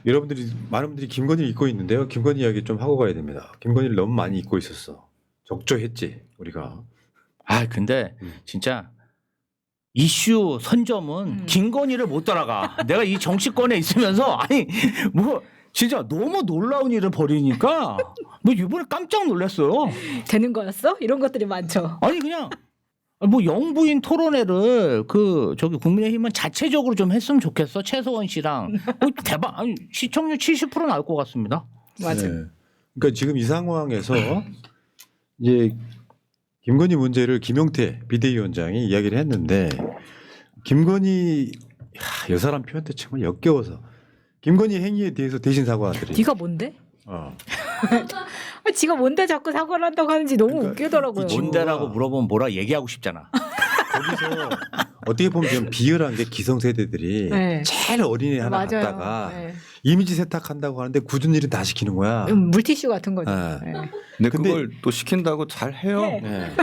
여러분들이 많은 분들이 김건희를 잊고 있는데요. 김건희 이야기 좀 하고 가야 됩니다. 김건희를 너무 많이 잊고 있었어. 적조했지 우리가. 아 근데 진짜 이슈 선점은 김건희를 못 따라가. 내가 이 정치권에 있으면서 아니 뭐 진짜 너무 놀라운 일을 벌이니까 뭐 이번에 깜짝 놀랐어요. 되는 거였어? 이런 것들이 많죠. 아니 그냥 뭐 영부인 토론회를 그 저기 국민의힘은 자체적으로 좀 했으면 좋겠어. 최소원 씨랑 대박. 아니 시청률 70% 나올 것 같습니다. 맞아요. 네. 그러니까 지금 이 상황에서 이제 김건희 문제를 김용태 비대위원장이 이야기를 했는데 김건희 이 사람 표현도 정말 역겨워서 김건희 행위에 대해서 대신 사과하더래. 네가 뭔데? 지가 뭔데 자꾸 사과를 한다고 하는지 너무 그러니까 웃기더라고요. 이 뭔데라고 물어보면 뭐라 얘기하고 싶잖아. 거기서 어떻게 보면 좀 비열한 게 기성세대들이 네. 제일 어린애 하나 맞아요. 갖다가 네. 이미지 세탁한다고 하는데 굳은 일은 다 시키는 거야. 물티슈 같은 거죠. 네. 네. 근데 그걸 또 시킨다고 잘 해요. 네. 네.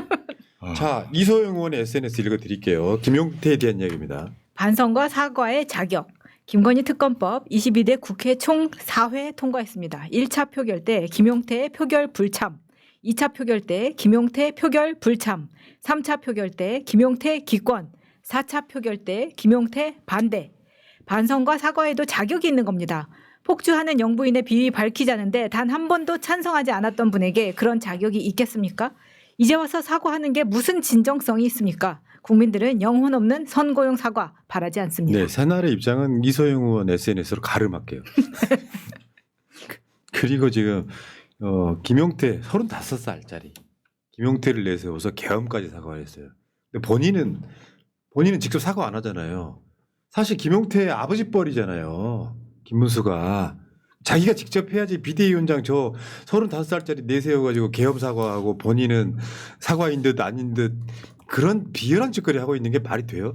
자, 이소영 의원의 SNS 읽어드릴게요. 김용태에 대한 이야기입니다. 반성과 사과의 자격. 김건희 특검법 22대 국회 총 4회 통과했습니다. 1차 표결 때 김용태 표결 불참, 2차 표결 때 김용태 표결 불참, 3차 표결 때 김용태 기권, 4차 표결 때 김용태 반대. 반성과 사과에도 자격이 있는 겁니다. 폭주하는 영부인의 비위 밝히자는데 단 한 번도 찬성하지 않았던 분에게 그런 자격이 있겠습니까? 이제 와서 사과하는 게 무슨 진정성이 있습니까? 국민들은 영혼 없는 선고용 사과 바라지 않습니다. 네, 새날의 입장은 이소영 의원 SNS로 가름할게요. 그리고 지금 김용태 35살짜리 김용태를 내세워서 계엄까지 사과를 했어요. 근데 본인은 직접 사과 안 하잖아요. 사실 김용태의 아버지 뻘이잖아요. 김문수가. 자기가 직접 해야지 비대위원장 저 35살짜리 내세워가지고 계엄 사과하고 본인은 사과인 듯 아닌 듯 그런 비열한 짓거리 하고 있는 게 말이 돼요?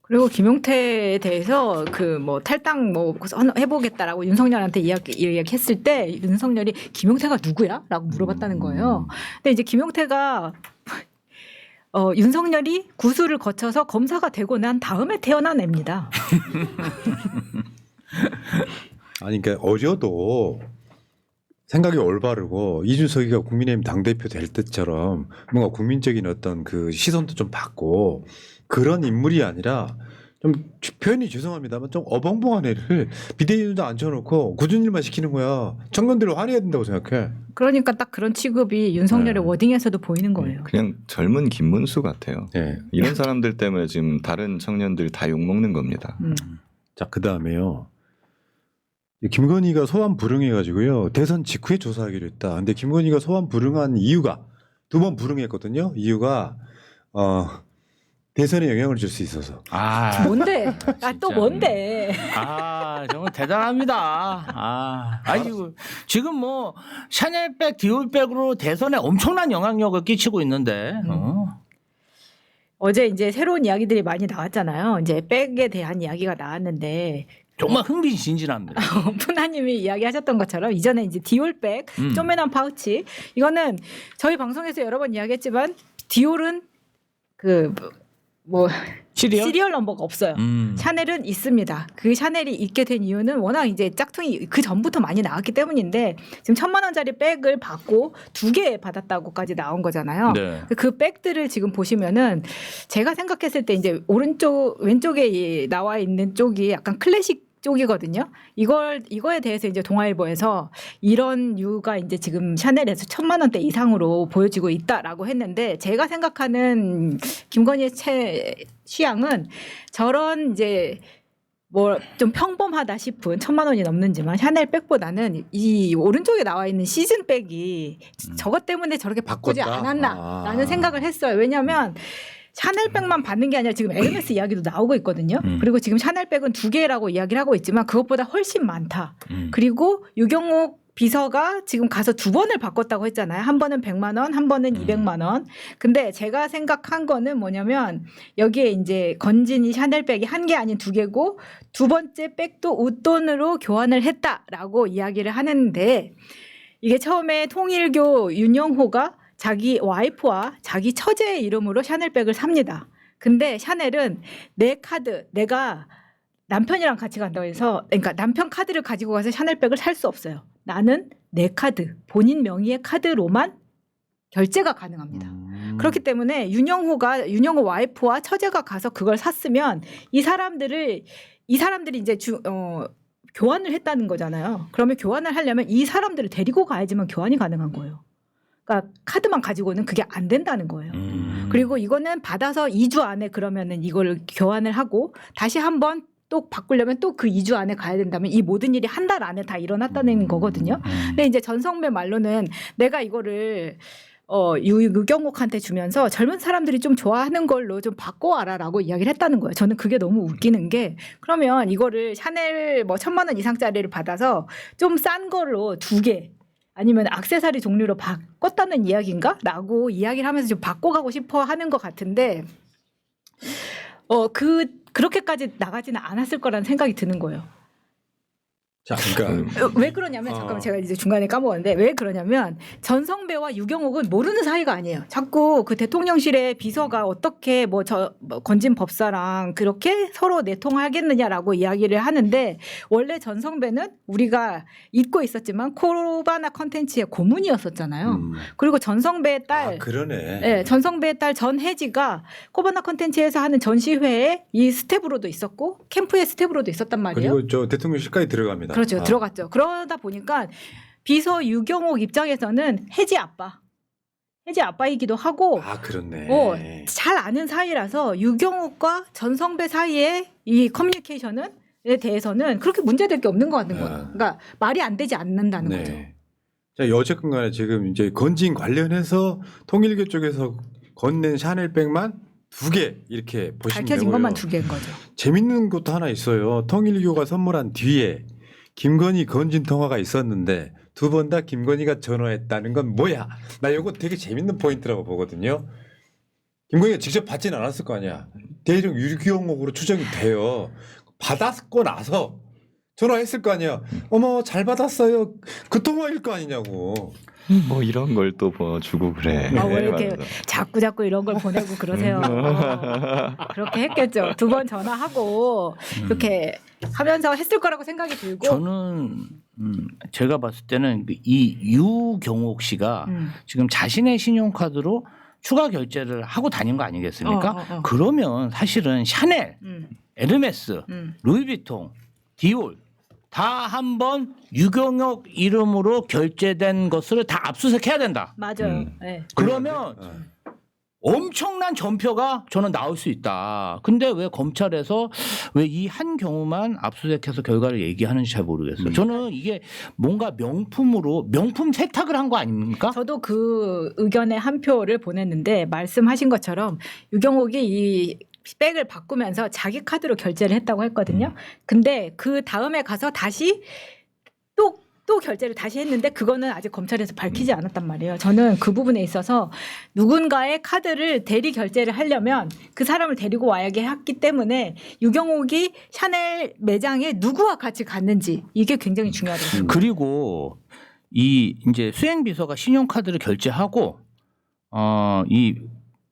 그리고 김용태에 대해서 그 뭐 탈당 뭐 해보겠다라고 윤석열한테 이야기했을 때 윤석열이 김용태가 누구야?라고 물어봤다는 거예요. 근데 이제 김용태가 윤석열이 구술을 거쳐서 검사가 되고 난 다음에 태어난 애입니다. 아니 그러니까 어제도 생각이 올바르고 이준석이가 국민의힘 당대표 될 때처럼 뭔가 국민적인 어떤 그 시선도 좀 받고 그런 인물이 아니라 좀 표현이 죄송합니다만 좀 어벙벙한 애를 비대위원장 앉혀놓고 굳은 일만 시키는 거야. 청년들을 화내야 된다고 생각해. 그러니까 딱 그런 취급이 윤석열의 네. 워딩에서도 보이는 거예요. 그냥 젊은 김문수 같아요. 네. 이런 사람들 때문에 지금 다른 청년들이 다 욕먹는 겁니다. 자, 그 다음에요. 김건희가 소환 불응해가지고요. 대선 직후에 조사하기로 했다. 근데 김건희가 소환 불응한 이유가 2번 불응했거든요. 이유가 대선에 영향을 줄 수 있어서. 아 뭔데? 아, 또 진짜. 뭔데? 아 정말 대단합니다. 아니 지금 뭐 샤넬백, 디올백으로 대선에 엄청난 영향력을 끼치고 있는데. 어제 이제 새로운 이야기들이 많이 나왔잖아요. 이제 백에 대한 이야기가 나왔는데 정말 흥미진진합니다. 푸나님이 이야기하셨던 것처럼 이전에 이제 디올백, 쪼매난 파우치 이거는 저희 방송에서 여러 번 이야기했지만 디올은 그 뭐 시리얼 넘버가 없어요. 샤넬은 있습니다. 그 샤넬이 있게 된 이유는 워낙 이제 짝퉁이 그 전부터 많이 나왔기 때문인데 지금 1,000만 원짜리 백을 받고 2개 받았다고까지 나온 거잖아요. 네. 그 백들을 지금 보시면은 제가 생각했을 때 이제 오른쪽 왼쪽에 나와 있는 쪽이 약간 클래식 쪽이거든요. 이거에 대해서 이제 동아일보에서 이런 류가 이제 지금 샤넬에서 1,000만 원대 이상으로 보여지고 있다라고 했는데 제가 생각하는 김건희의 취향은 저런 이제 뭐 좀 평범하다 싶은 1,000만 원이 넘는지만 샤넬 백보다는 이 오른쪽에 나와 있는 시즌 백이 저것 때문에 저렇게 바꾸지 바꿨다? 않았나라는 생각을 했어요. 왜냐하면 샤넬백만 받는 게 아니라 지금 에르메스 이야기도 나오고 있거든요. 그리고 지금 샤넬백은 2개라고 이야기를 하고 있지만 그것보다 훨씬 많다. 그리고 유경옥 비서가 지금 가서 2번을 바꿨다고 했잖아요. 한 번은 100만 원, 한 번은 200만 원. 근데 제가 생각한 거는 뭐냐면 여기에 이제 건진이 샤넬백이 1개 아닌 2개고 두 번째 백도 웃돈으로 교환을 했다라고 이야기를 하는데 이게 처음에 통일교 윤영호가 자기 와이프와 자기 처제의 이름으로 샤넬백을 삽니다. 근데 샤넬은 내 카드, 내가 남편이랑 같이 간다고 해서 그러니까 남편 카드를 가지고 가서 샤넬백을 살 수 없어요. 나는 내 카드, 본인 명의의 카드로만 결제가 가능합니다. 그렇기 때문에 윤영호 와이프와 처제가 가서 그걸 샀으면 이 사람들이 이제 교환을 했다는 거잖아요. 그러면 교환을 하려면 이 사람들을 데리고 가야지만 교환이 가능한 거예요. 그러니까 카드만 가지고는 그게 안 된다는 거예요. 그리고 이거는 받아서 2주 안에 그러면은 이걸 교환을 하고 다시 한번 또 바꾸려면 또 그 2주 안에 가야 된다면 이 모든 일이 한 달 안에 다 일어났다는 거거든요. 근데 이제 전성배 말로는 내가 이거를 유경옥한테 주면서 젊은 사람들이 좀 좋아하는 걸로 좀 바꿔와라라고 이야기를 했다는 거예요. 저는 그게 너무 웃기는 게 그러면 이거를 샤넬 뭐 1,000만 원 이상짜리를 받아서 좀 싼 걸로 2개 아니면 액세서리 종류로 바꿨다는 이야기인가? 라고 이야기를 하면서 좀 바꿔가고 싶어 하는 것 같은데 그렇게까지 나가지는 않았을 거라는 생각이 드는 거예요. 자, 그러니까 왜 그러냐면 잠깐만 제가 이제 중간에 까먹었는데 왜 그러냐면 전성배와 유경옥은 모르는 사이가 아니에요. 자꾸 그 대통령실의 비서가 어떻게 건진 법사랑 그렇게 서로 내통하겠느냐라고 이야기를 하는데 원래 전성배는 우리가 잊고 있었지만 코바나 컨텐츠의 고문이었었잖아요. 그리고 전성배의 딸 그러네. 네, 전성배의 딸 전혜지가 코바나 컨텐츠에서 하는 전시회에 이 스텝으로도 있었고 캠프의 스텝으로도 있었단 말이에요. 그리고 저 대통령실까지 들어갑니다. 그렇죠. 들어갔죠. 그러다 보니까 비서 유경옥 입장에서는 혜지 아빠이기도 하고 그렇네. 잘 아는 사이라서 유경옥과 전성배 사이의 이 커뮤니케이션에 대해서는 그렇게 문제될 게 없는 것 같은 거예요. 그러니까 말이 안 되지 않는다는 거죠. 자, 어쨌건 간에 지금 이제 건진 관련해서 통일교 쪽에서 건넨 샤넬백만 2개 이렇게 보시면 밝혀진 되고요. 것만 2개인 거죠. 재밌는 것도 하나 있어요. 통일교가 선물한 뒤에 김건희 건진 통화가 있었는데 2번 다 김건희가 전화했다는 건 뭐야? 나 이거 되게 재밌는 포인트라고 보거든요. 김건희가 직접 받지는 않았을 거 아니야. 대령 유경옥으로 추정이 돼요. 받았고 나서 전화했을 거 아니야. 어머 잘 받았어요. 그 통화일 거 아니냐고. 뭐 이런 걸 또 뭐 주고 그래. 왜 이렇게 맞아. 자꾸 이런 걸 보내고 그러세요. 그렇게 했겠죠. 2번 전화하고 이렇게 하면서 했을 거라고 생각이 들고. 저는 제가 봤을 때는 이 유경옥 씨가 지금 자신의 신용카드로 추가 결제를 하고 다닌 거 아니겠습니까? 그러면 사실은 샤넬, 에르메스, 루이비통, 디올 다 한번 유경옥 이름으로 결제된 것을 다 압수수색해야 된다. 맞아요. 네. 그러면 엄청난 전표가 저는 나올 수 있다. 근데 왜 검찰에서 왜 이 한 경우만 압수수색해서 결과를 얘기하는지 잘 모르겠어요. 저는 이게 뭔가 명품 세탁을 한 거 아닙니까? 저도 그 의견의 한 표를 보냈는데 말씀하신 것처럼 유경옥이 이 백을 바꾸면서 자기 카드로 결제를 했다고 했거든요. 근데 그 다음에 가서 다시 또 결제를 다시 했는데 그거는 아직 검찰에서 밝히지 않았단 말이에요. 저는 그 부분에 있어서 누군가의 카드를 대리 결제를 하려면 그 사람을 데리고 와야 했기 때문에 유경옥이 샤넬 매장에 누구와 같이 갔는지 이게 굉장히 중요하다고 생각해요. 그리고 이 이제 수행 비서가 신용카드를 결제하고 이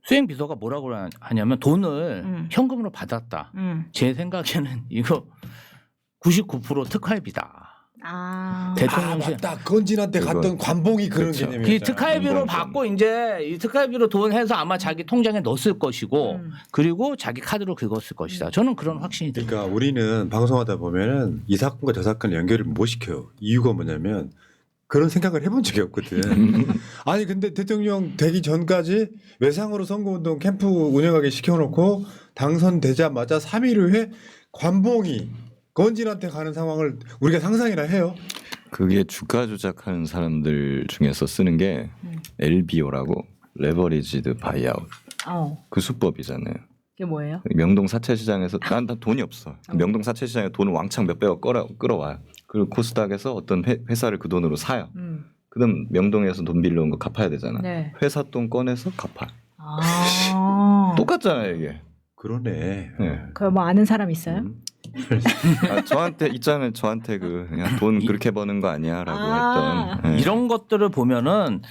수행 비서가 뭐라고 하냐면 돈을 현금으로 받았다. 제 생각에는 이거 99% 특활비다. 대통령실 맞다. 건진한테 갔던 관봉이 그런 그렇죠. 개념이었잖아. 이 특활비로 받고 이제 이 특활비로 돈 해서 아마 자기 통장에 넣었을 것이고 그리고 자기 카드로 긁었을 것이다. 저는 그런 확신이 듭니다. 그러니까 우리는 방송하다 보면은 이 사건과 저 사건을 연결을 못 시켜요. 이유가 뭐냐면 그런 생각을 해본 적이 없거든. 아니 근데 대통령 되기 전까지 외상으로 선거운동 캠프 운영하게 시켜놓고 당선되자마자 3일 후에 관봉이 건진한테 가는 상황을 우리가 상상이나 해요. 그게 주가 조작하는 사람들 중에서 쓰는 게 LBO라고 레버리지드 바이아웃. 그 수법이잖아요. 이게 뭐예요? 명동 사채시장에서 난 돈이 없어. 명동 사채시장에 돈을 왕창 몇백억 끌어와요. 그리고 코스닥에서 어떤 회사를 그 돈으로 사요. 그다음 명동에서 돈 빌려온 거 갚아야 되잖아. 네. 회사 돈 꺼내서 갚아. 똑같잖아요 이게. 그러네. 네. 그럼 뭐 아는 사람 있어요? 저한테 있잖아요. 저한테 그냥 돈 그렇게 버는 거 아니야라고 했던. 네. 이런 것들을 보면은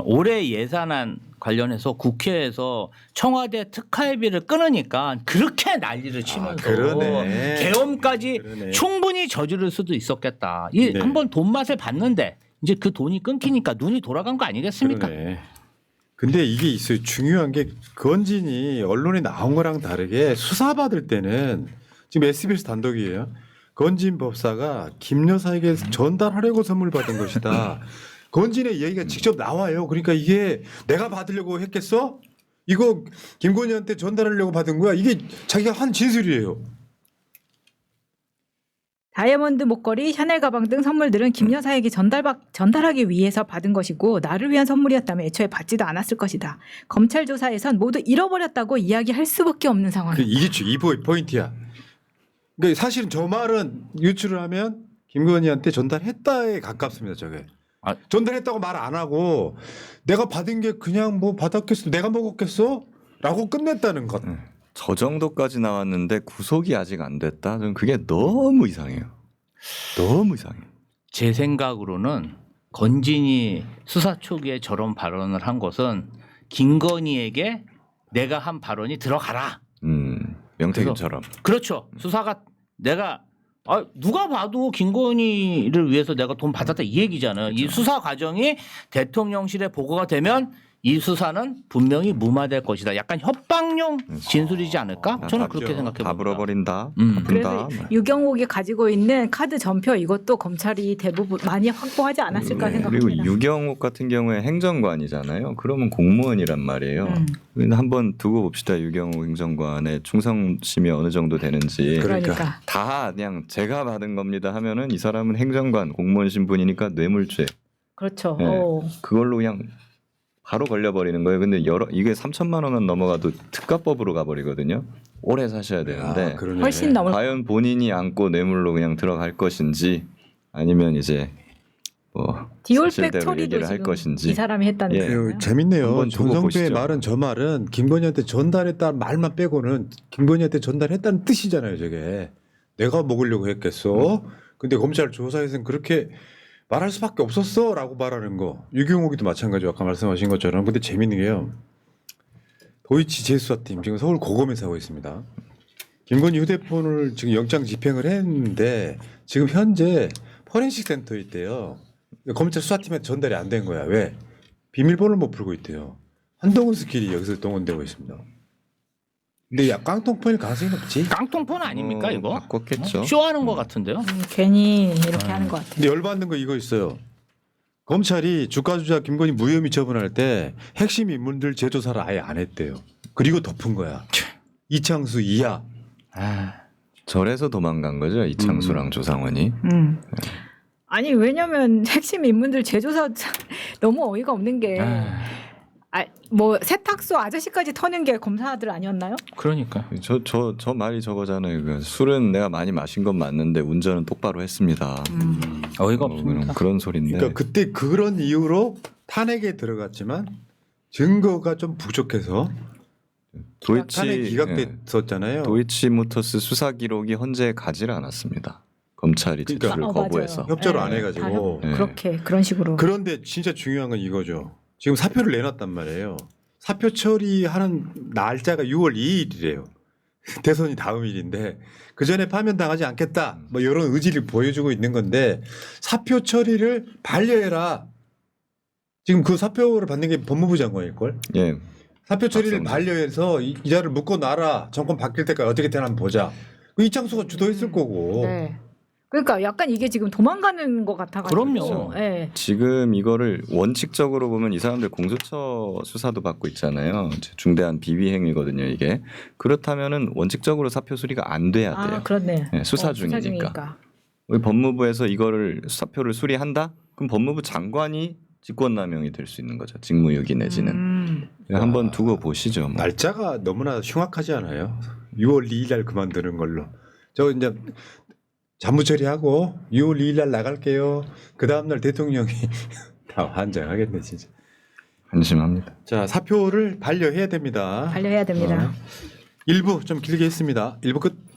올해 예산안 관련해서 국회에서 청와대 특활비를 끊으니까 그렇게 난리를 치면서 그러네. 계엄까지 그러네. 충분히 저지를 수도 있었겠다. 네. 한번 돈 맛을 봤는데 이제 그 돈이 끊기니까 눈이 돌아간 거 아니겠습니까? 그러네. 근데 이게 있어요. 중요한 게 건진이 언론에 나온 거랑 다르게 수사받을 때는 지금 SBS 단독이에요. 건진 법사가 김 여사에게 전달하려고 선물 받은 것이다. 건진의 얘기가 직접 나와요. 그러니까 이게 내가 받으려고 했겠어? 이거 김건희한테 전달하려고 받은 거야. 이게 자기가 한 진술이에요. 다이아몬드 목걸이, 샤넬 가방 등 선물들은 김 여사에게 전달하기 위해서 받은 것이고 나를 위한 선물이었다면 애초에 받지도 않았을 것이다. 검찰 조사에선 모두 잃어버렸다고 이야기할 수밖에 없는 상황이다. 이게 이보의 포인트야. 그러니까 사실은 저 말은 유출을 하면 김건희한테 전달했다에 가깝습니다. 저게. 전달했다고 말 안 하고 내가 받은 게 그냥 뭐 받았겠어, 내가 먹었겠어? 라고 끝냈다는 것. 저 정도까지 나왔는데 구속이 아직 안 됐다. 저는 그게 너무 이상해요. 너무 이상해요. 제 생각으로는 건진이 수사 초기에 저런 발언을 한 것은 김건희에게 내가 한 발언이 들어가라. 명태균처럼. 그렇죠. 수사가 내가 누가 봐도 김건희를 위해서 내가 돈 받았다 이 얘기잖아요. 그렇죠. 이 수사 과정이 대통령실에 보고가 되면 이 수사는 분명히 무마될 것이다. 약간 협박용 진술이지 않을까? 저는 그렇게 생각해 다 봅니다. 물어버린다. 그래서 유경옥이 가지고 있는 카드 전표 이것도 검찰이 대부분 많이 확보하지 않았을까 생각합니다. 그리고 유경옥 같은 경우에 행정관이잖아요. 그러면 공무원이란 말이에요. 한번 두고 봅시다. 유경옥 행정관의 충성심이 어느 정도 되는지. 그러니까. 다 그냥 제가 받은 겁니다 하면은 이 사람은 행정관 공무원 신분이니까 뇌물죄. 그렇죠. 네. 그걸로 그냥 바로 걸려버리는 거예요. 근데 이게 3천만 원만 넘어가도 특가법으로 가버리거든요. 오래 사셔야 되는데 그러네. 훨씬 넘을 과연 본인이 안고 뇌물로 그냥 들어갈 것인지 아니면 이제 뭐 디올백 사실대로 처리도 얘기를 할 지금 것인지. 이 사람이 했다는 예. 거예요. 그 재밌네요. 한번 두고 정성배의 보시죠. 말은 저 말은 김건희한테 전달했다 말만 빼고는 김건희한테 전달했다는 뜻이잖아요. 저게 내가 먹으려고 했겠어. 근데 검찰 조사에서는 그렇게 말할 수밖에 없었어라고 말하는 거. 유경옥이도 마찬가지로 아까 말씀하신 것처럼. 근데 재밌는 게요. 도이치 재수사팀 지금 서울 고검에서 하고 있습니다. 김건희 휴대폰을 지금 영장 집행을 했는데 지금 현재 포렌식 센터에 있대요. 검찰 수사팀에 전달이 안 된 거야. 왜? 비밀번호를 못 풀고 있대요. 한동훈 스킬이 여기서 동원되고 있습니다. 근데 야 깡통폰일 가능성이 높지. 깡통폰 아닙니까 이거? 바꿨겠죠. 쇼하는 것 같은데요. 괜히 이렇게 하는 것 같아요. 근데 열받는 거 이거 있어요. 검찰이 주가주자 김건희 무혐의 처분할 때 핵심 인물들 재조사를 아예 안 했대요. 그리고 덮은 거야. 이창수 이하. 절에서 도망간 거죠. 이창수랑 조상원이. 아니 왜냐면 핵심 인물들 재조사 너무 어이가 없는 게 뭐 세탁소 아저씨까지 터는 게 검사들 아니었나요? 그러니까. 저 말이 저거잖아요. 그 술은 내가 많이 마신 건 맞는데 운전은 똑바로 했습니다. 어이가 없습니다. 그런 소리인데. 그러니까 그때 그런 이유로 탄핵에 들어갔지만 증거가 좀 부족해서 탄핵 기각됐었잖아요. 도이치모터스 수사 기록이 헌재에 가지를 않았습니다. 검찰이 그러니까. 제출을 거부해서. 협조를 안 네, 해가지고. 다 그렇게 그런 식으로. 그런데 진짜 중요한 건 이거죠. 지금 사표를 내놨단 말이에요. 사표 처리하는 날짜가 6월 2일이래요. 대선이 다음 일인데 그 전에 파면당하지 않겠다. 뭐 이런 의지를 보여주고 있는 건데 사표 처리를 반려해라. 지금 그 사표를 받는 게 법무부 장관일 걸. 예. 사표 처리를 맞습니다. 반려해서 이자를 묶어놔라. 정권 바뀔 때까지 어떻게 되나 한번 보자. 그 이창수가 주도했을 거고. 네. 그러니까 약간 이게 지금 도망가는 것 같아가지고. 그럼요. 네. 지금 이거를 원칙적으로 보면 이 사람들 공수처 수사도 받고 있잖아요. 중대한 비위 행위거든요, 이게. 그렇다면은 원칙적으로 사표 수리가 안 돼야 돼요. 아 그렇네. 네, 수사 중이니까. 우리 법무부에서 이거를 사표를 수리한다? 그럼 법무부 장관이 직권남용이 될 수 있는 거죠. 직무유기 내지는. 한번 두고 보시죠. 뭐. 날짜가 너무나 흉악하지 않아요? 6월 2일 날 그만두는 걸로. 저 이제 잡무 처리하고 6월 2일 날 나갈게요. 그 다음 날 대통령이 다 환장하겠네 진짜. 한심합니다. 자 사표를 반려해야 됩니다. 반려해야 됩니다. 1부 좀 길게 했습니다. 1부 끝.